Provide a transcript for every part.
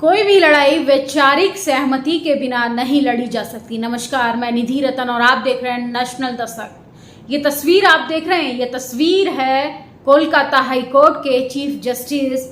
कोई भी लड़ाई वैचारिक सहमति के बिना नहीं लड़ी जा सकती। नमस्कार, मैं निधि रतन और आप देख रहे हैं नेशनल दस्तक। ये तस्वीर आप देख रहे हैं, ये तस्वीर है कोलकाता हाई कोर्ट के चीफ जस्टिस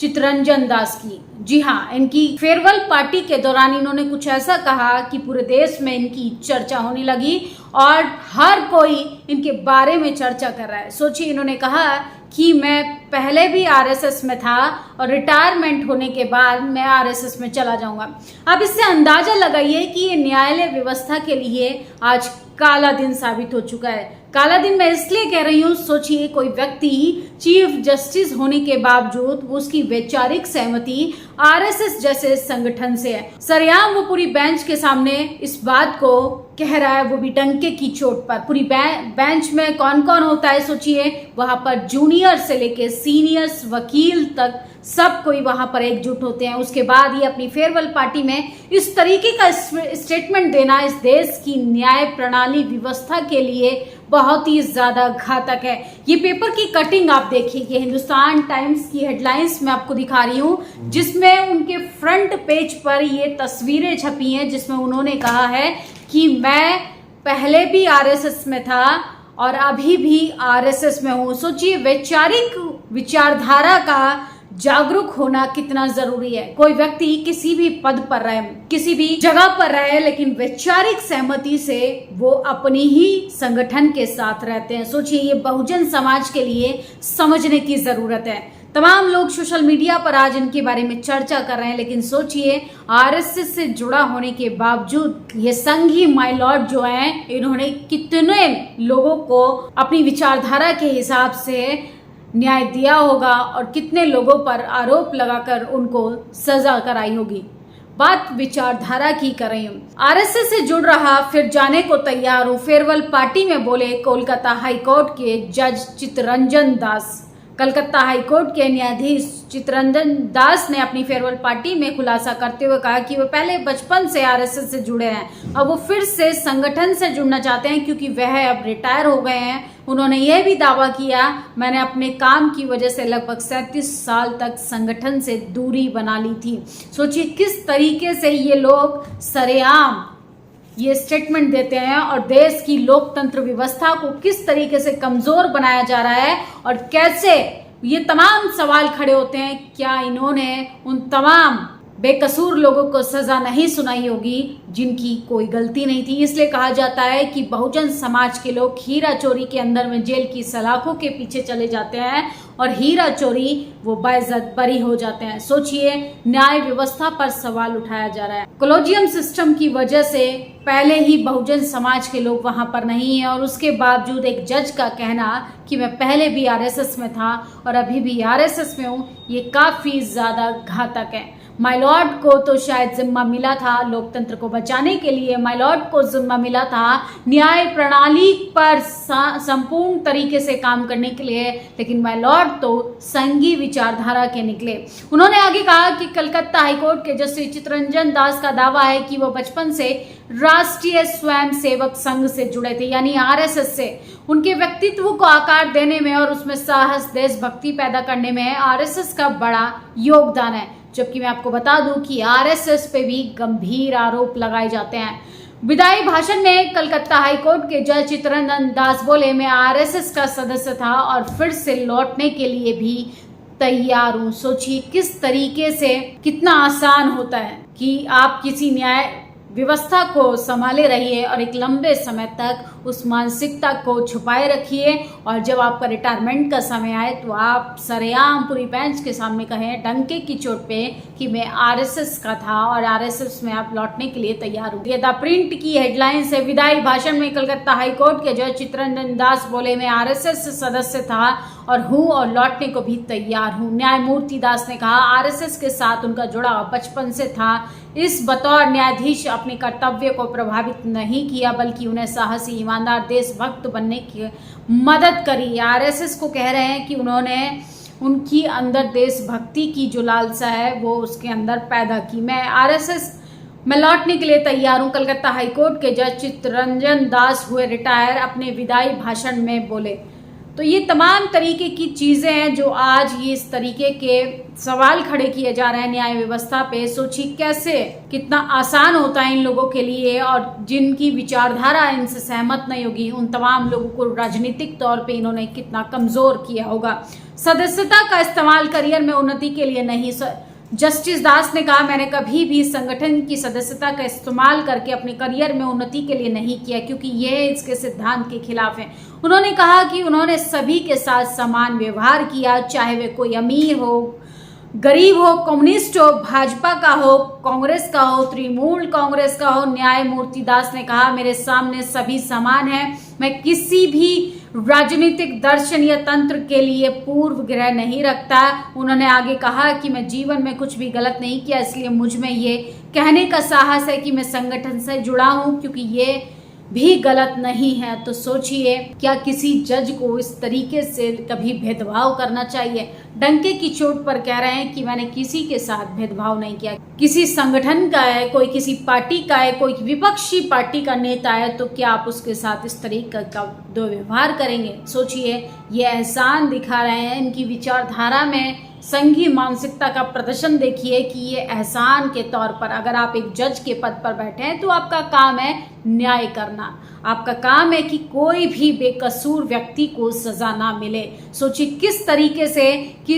चित्तरंजन दास की। जी हाँ, इनकी फेयरवेल पार्टी के दौरान इन्होंने कुछ ऐसा कहा कि पूरे देश में इनकी चर्चा होने लगी और हर कोई इनके बारे में चर्चा कर रहा है। सोचिए, इन्होंने कहा कि मैं पहले भी आरएसएस में था और रिटायरमेंट होने के बाद मैं आरएसएस में चला जाऊंगा। अब इससे अंदाजा लगाइए कि ये न्यायालय व्यवस्था के लिए आज काला दिन साबित हो चुका है। काला दिन मैं इसलिए कह रही हूँ, सोचिए कोई व्यक्ति चीफ जस्टिस होने के बावजूद उसकी वैचारिक सहमति आरएसएस जैसे संगठन से है। सरेआम वो पूरी बेंच के सामने इस बात को कह रहा है, वो भी डंके की चोट पर। पूरी बेंच में कौन कौन होता है सोचिए, वहां पर जूनियर से लेके सीनियर्स, वकील तक सब कोई वहां पर एकजुट होते हैं। उसके बाद ये अपनी फेयरवेल पार्टी में इस तरीके का स्टेटमेंट देना इस देश की न्याय प्रणाली व्यवस्था के लिए बहुत ही ज्यादा घातक है। ये पेपर की कटिंग आप देखिए, ये हिंदुस्तान टाइम्स की हेडलाइंस मैं आपको दिखा रही हूँ, जिसमें उनके फ्रंट पेज पर ये तस्वीरें छपी हैं, जिसमें उन्होंने कहा है कि मैं पहले भी आरएसएस में था और अभी भी आरएसएस में हूँ। सोचिए वैचारिक विचारधारा का जागरूक होना कितना जरूरी है। कोई व्यक्ति किसी भी पद पर रहे, किसी भी जगह पर रहे, लेकिन वैचारिक सहमति से वो अपनी ही संगठन के साथ रहते हैं। सोचिए, ये बहुजन समाज के लिए समझने की जरूरत है। तमाम लोग सोशल मीडिया पर आज इनके बारे में चर्चा कर रहे हैं, लेकिन सोचिए आरएसएस से जुड़ा होने के बावजूद ये संघी माय लॉर्ड जो हैं, इन्होंने कितने लोगों को अपनी विचारधारा के हिसाब से न्याय दिया होगा और कितने लोगों पर आरोप लगाकर उनको सजा कराई होगी। बात विचारधारा की कर रही हूँ। आरएसएस से जुड़ रहा फिर जाने को तैयार हूँ, फेयरवेल पार्टी में बोले कोलकाता हाईकोर्ट के जज चित्तरंजन दास। कलकत्ता हाईकोर्ट के न्यायाधीश चित्तरंजन दास ने अपनी फेयरवेल पार्टी में खुलासा करते हुए कहा कि वो पहले बचपन से आरएसएस से जुड़े हैं, अब वो फिर से संगठन से जुड़ना चाहते हैं क्योंकि वह अब रिटायर हो गए हैं। उन्होंने यह भी दावा किया, मैंने अपने काम की वजह से लगभग 37 साल तक संगठन से दूरी बना ली थी। सोचिए किस तरीके से ये लोग सरेआम ये स्टेटमेंट देते हैं और देश की लोकतंत्र व्यवस्था को किस तरीके से कमजोर बनाया जा रहा है और कैसे ये तमाम सवाल खड़े होते हैं। क्या इन्होंने उन तमाम बेकसूर लोगों को सजा नहीं सुनाई होगी जिनकी कोई गलती नहीं थी? इसलिए कहा जाता है कि बहुजन समाज के लोग हीरा चोरी के अंदर में जेल की सलाखों के पीछे चले जाते हैं और हीरा चोरी वो बाइज्जत बरी हो जाते हैं। सोचिए, न्याय व्यवस्था पर सवाल उठाया जा रहा है। कॉलेजियम सिस्टम की वजह से पहले ही बहुजन समाज के लोग वहां पर नहीं है और उसके बावजूद एक जज का कहना कि मैं पहले भी आरएसएस में था और अभी भी आरएसएस में हूँ, ये काफी ज्यादा घातक है। माय लॉर्ड को तो शायद जिम्मा मिला था लोकतंत्र को बचाने के लिए, माय लॉर्ड को जिम्मा मिला था न्याय प्रणाली पर संपूर्ण तरीके से काम करने के लिए, लेकिन माय लॉर्ड तो संघी विचारधारा के निकले। उन्होंने आगे कहा कि कलकत्ता हाईकोर्ट के जस्टिस चित्तरंजन दास का दावा है कि वो बचपन से राष्ट्रीय स्वयंसेवक संघ से जुड़े थे, यानी आरएसएस से। उनके व्यक्तित्व को आकार देने में और उसमें साहस, देशभक्ति पैदा करने में आरएसएस का बड़ा योगदान है। जबकि मैं आपको बता दूं कि आरएसएस पे भी गंभीर आरोप लगाए जाते हैं। विदाई भाषण में कलकत्ता हाईकोर्ट के जज चित्तरंजन दास बोले, मैं आरएसएस का सदस्य था और फिर से लौटने के लिए भी तैयार हूं। सोचिए किस तरीके से, कितना आसान होता है कि आप किसी न्याय व्यवस्था को संभाले रहिए और एक लंबे समय तक उस मानसिकता को छुपाए रखिए और जब आपका रिटायरमेंट का समय आए तो आप सरेआम पूरी बेंच के सामने कहें डंके की चोट पे कि मैं आरएसएस का था और आरएसएस में आप लौटने के लिए तैयार हूँ। ये द प्रिंट की हेडलाइन से विदाई भाषण में कलकत्ता हाईकोर्ट के जज चित्तरंजन दास बोले, मैं आरएसएस सदस्य था और हूँ और लौटने को भी तैयार हूँ। न्यायमूर्ति दास ने कहा आरएसएस के साथ उनका जुड़ाव बचपन से था। इस बतौर न्यायाधीश अपने कर्तव्य को प्रभावित नहीं किया बल्कि उन्हें साहसी, ईमानदार, देशभक्त बनने की मदद करी। आरएसएस को कह रहे हैं कि उन्होंने उनकी अंदर देशभक्ति की जो लालसा है वो उसके अंदर पैदा की। मैं आरएसएस में लौटने के लिए तैयार हूँ। कलकत्ता हाईकोर्ट के जज चित्तरंजन दास हुए रिटायर, अपने विदाई भाषण में बोले। तो ये तमाम तरीके की चीज़ें हैं जो आज ये इस तरीके के सवाल खड़े किए जा रहे हैं न्याय व्यवस्था पे। सोचिए कैसे, कितना आसान होता है इन लोगों के लिए, और जिनकी विचारधारा इनसे सहमत नहीं होगी उन तमाम लोगों को राजनीतिक तौर पे इन्होंने कितना कमजोर किया होगा। सदस्यता का इस्तेमाल करियर में उन्नति के लिए नहीं। जस्टिस दास ने कहा, मैंने कभी भी संगठन की सदस्यता का इस्तेमाल करके अपने करियर में उन्नति के लिए नहीं किया, क्योंकि यह इसके सिद्धांत के खिलाफ है। उन्होंने कहा कि उन्होंने सभी के साथ समान व्यवहार किया, चाहे वे कोई अमीर हो, गरीब हो, कम्युनिस्ट हो, भाजपा का हो, कांग्रेस का हो, तृणमूल कांग्रेस का हो। न्यायमूर्ति दास ने कहा, मेरे सामने सभी समान हैं, मैं किसी भी राजनीतिक दर्शन या तंत्र के लिए पूर्व ग्रह नहीं रखता। उन्होंने आगे कहा कि मैं जीवन में कुछ भी गलत नहीं किया, इसलिए मुझ में ये कहने का साहस है कि मैं संगठन से जुड़ा हूं, क्योंकि ये भी गलत नहीं है। तो सोचिए, क्या किसी जज को इस तरीके से कभी भेदभाव करना चाहिए? डंके की चोट पर कह रहे हैं कि मैंने किसी के साथ भेदभाव नहीं किया। किसी संगठन का है, कोई किसी पार्टी का है, कोई विपक्षी पार्टी का नेता है, तो क्या आप उसके साथ इस तरीके का दुर्व्यवहार करेंगे? सोचिए, ये एहसान दिखा रहे हैं। इनकी विचारधारा में संघीय मानसिकता का प्रदर्शन देखिए कि ये एहसान के तौर पर, अगर आप एक जज के पद पर बैठे हैं तो आपका काम है न्याय करना, आपका काम है कि कोई भी बेकसूर व्यक्ति को सजा ना मिले। सोचिए किस तरीके से कि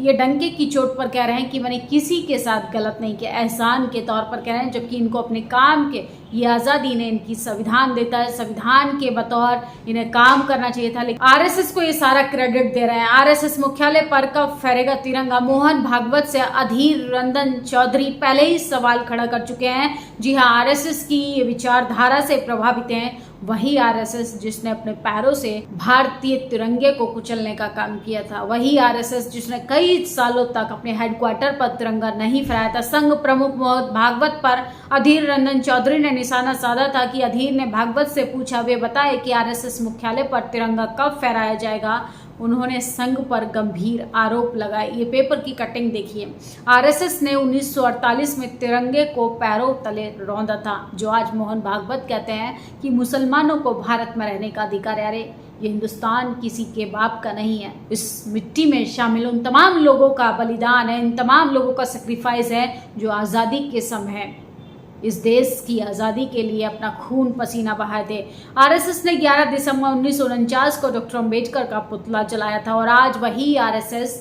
ये डंके की चोट पर कह रहे हैं कि मैंने किसी के साथ गलत नहीं किया, एहसान के तौर पर कह रहे हैं, जबकि इनको अपने काम के ये आज़ादी ने इनकी संविधान देता है, संविधान के बतौर इन्हें काम करना चाहिए था। लेकिन आरएसएस को ये सारा क्रेडिट दे रहे हैं। आरएसएस मुख्यालय पर कब फहरेगा तिरंगा? मोहन भागवत से अधीर रंजन चौधरी पहले ही सवाल खड़ा कर चुके हैं। जी हाँ, आरएसएस की ये विचारधारा से प्रभावित हैं, वही आरएसएस जिसने अपने पैरों से भारतीय तिरंगे को कुचलने का काम किया था, वही आरएसएस जिसने कई सालों तक अपने हेडक्वार्टर पर तिरंगा नहीं फहराया था। संघ प्रमुख मोहन भागवत पर अधीर रंजन चौधरी ने निशाना साधा था कि अधीर ने भागवत से पूछा, वे बताए कि आरएसएस मुख्यालय पर तिरंगा कब फहराया जाएगा। उन्होंने संघ पर गंभीर आरोप लगाए। ये पेपर की कटिंग देखिए। आरएसएस ने 1948 में तिरंगे को पैरों तले रौंदा था, जो आज मोहन भागवत कहते हैं कि मुसलमानों को भारत में रहने का अधिकार है। अरे, ये हिंदुस्तान किसी के बाप का नहीं है। इस मिट्टी में शामिल उन तमाम लोगों का बलिदान है, इन तमाम लोगों का सेक्रीफाइस है जो आज़ादी के समय इस देश की आज़ादी के लिए अपना खून पसीना बहाए थे। आरएसएस ने 11 दिसंबर 1949 को डॉक्टर अंबेडकर का पुतला जलाया था, और आज वही आरएसएस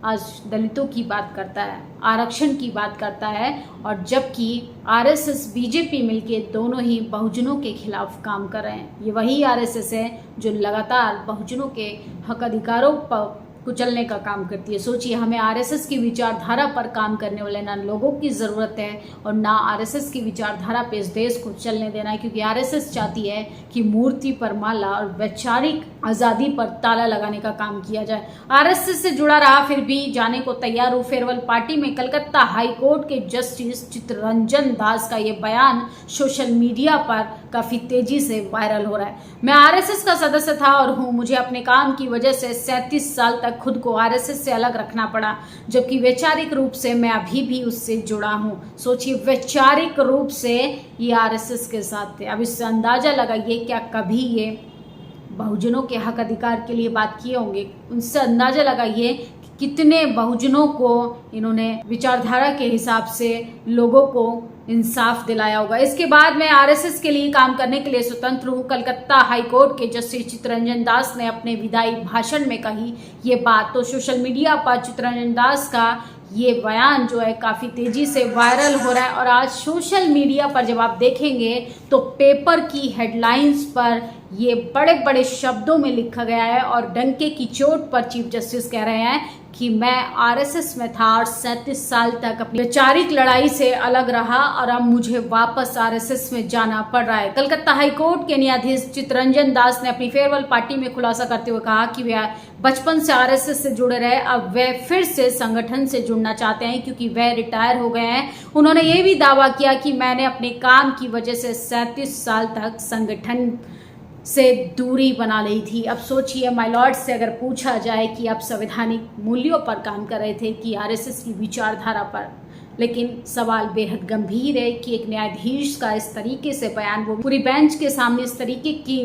आज दलितों की बात करता है, आरक्षण की बात करता है, और जबकि आरएसएस बीजेपी मिलके दोनों ही बहुजनों के खिलाफ काम कर रहे हैं। ये वही आरएसएस है जो लगातार बहुजनों के हक अधिकारों पर कुचलने का काम करती है। सोचिए, हमें आरएसएस की विचारधारा पर काम करने वाले ना लोगों की ज़रूरत है और ना आरएसएस की विचारधारा पे इस देश को चलने देना है, क्योंकि आरएसएस चाहती है कि मूर्ति पर माला और वैचारिक आज़ादी पर ताला लगाने का काम किया जाए। आरएसएस से जुड़ा रहा, फिर भी जाने को तैयार हूँ। फेयरवेल पार्टी में कलकत्ता हाईकोर्ट के जस्टिस चित्तरंजन दास का ये बयान सोशल मीडिया पर काफ़ी तेजी से वायरल हो रहा है। मैं आरएसएस का सदस्य था और हूँ, मुझे अपने काम की वजह से 37 साल तक खुद को आरएसएस से अलग रखना पड़ा, जबकि वैचारिक रूप से मैं अभी भी उससे जुड़ा हूं। सोचिए, वैचारिक रूप से ये आरएसएस के साथ थे। अब इससे अंदाजा लगाइए, क्या कभी ये बहुजनों के हक अधिकार के लिए बात किए होंगे? उनसे अंदाजा लगाइए कितने बहुजनों को इन्होंने विचारधारा के हिसाब से लोगों को इंसाफ दिलाया होगा। इसके बाद मैं आरएसएस के लिए काम करने के लिए स्वतंत्र हूँ। कलकत्ता हाईकोर्ट के जस्टिस चित्तरंजन दास ने अपने विदाई भाषण में कही ये बात। तो सोशल मीडिया पर चित्तरंजन दास का ये बयान जो है काफ़ी तेज़ी से वायरल हो रहा है, और आज सोशल मीडिया पर जब आप देखेंगे तो पेपर की हेडलाइंस पर ये बड़े बड़े शब्दों में लिखा गया है, और डंके की चोट पर चीफ जस्टिस कह रहे हैं कि मैं आरएसएस में था और 37 साल तक अपनी वैचारिक लड़ाई से अलग रहा, और अब मुझे वापस आरएसएस में जाना पड़ रहा है। कलकत्ता हाईकोर्ट के न्यायाधीश चित्तरंजन दास ने अपनी फेयरवेल पार्टी में खुलासा करते हुए कहा कि वे बचपन से आरएसएस से जुड़े रहे, अब वे फिर से संगठन से जुड़ना चाहते हैं क्योंकि वे रिटायर हो गए हैं। उन्होंने ये भी दावा किया कि मैंने अपने काम की वजह से 37 साल तक संगठन से दूरी बना ली थी। अब सोचिए, माय लॉर्ड से अगर पूछा जाए कि आप संवैधानिक मूल्यों पर काम कर रहे थे कि आरएसएस की विचारधारा पर, लेकिन सवाल बेहद गंभीर है कि एक न्यायाधीश का इस तरीके से बयान, वो पूरी बेंच के सामने इस तरीके की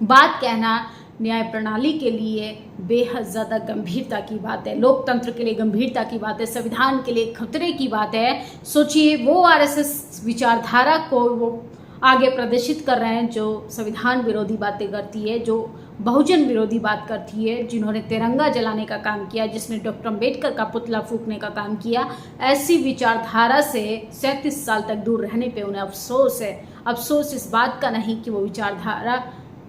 बात कहना न्याय प्रणाली के लिए बेहद ज़्यादा गंभीरता की बात है, लोकतंत्र के लिए गंभीरता की बात है, संविधान के लिए खतरे की बात है। सोचिए वो आरएसएस विचारधारा को वो आगे प्रदर्शित कर रहे हैं जो संविधान विरोधी बातें करती है, जो बहुजन विरोधी बात करती है, जिन्होंने तिरंगा जलाने का काम किया, जिसने डॉक्टर अम्बेडकर का पुतला फूंकने का काम किया। ऐसी विचारधारा से 37 साल तक दूर रहने पे उन्हें अफसोस है। अफसोस इस बात का नहीं कि वो विचारधारा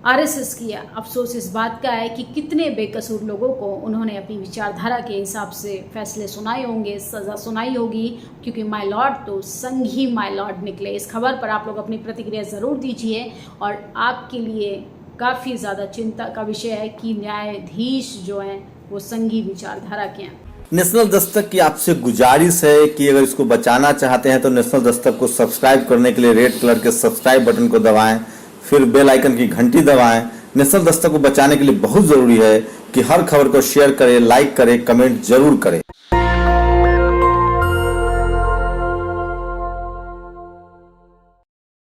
आरएसएस किया, अफसोस इस बात का है कि कितने बेकसूर लोगों को उन्होंने अपनी विचारधारा के हिसाब से फैसले सुनाए होंगे, सज़ा सुनाई होगी, क्योंकि माय लॉर्ड तो संग ही माय लॉर्ड निकले। इस खबर पर आप लोग अपनी प्रतिक्रिया ज़रूर दीजिए और आपके लिए काफ़ी ज़्यादा चिंता का विषय है कि न्यायाधीश जो हैं वो संघी विचारधारा के हैं। नेशनल दस्तक की आपसे गुजारिश है कि अगर इसको बचाना चाहते हैं तो नेशनल दस्तक को सब्सक्राइब करने के लिए रेड कलर के सब्सक्राइब बटन को दबाएं, फिर बेल आइकन की घंटी दबाएं। नेशनल दस्तक को बचाने के लिए बहुत जरूरी है कि हर खबर को शेयर करें, लाइक करें, कमेंट जरूर करें।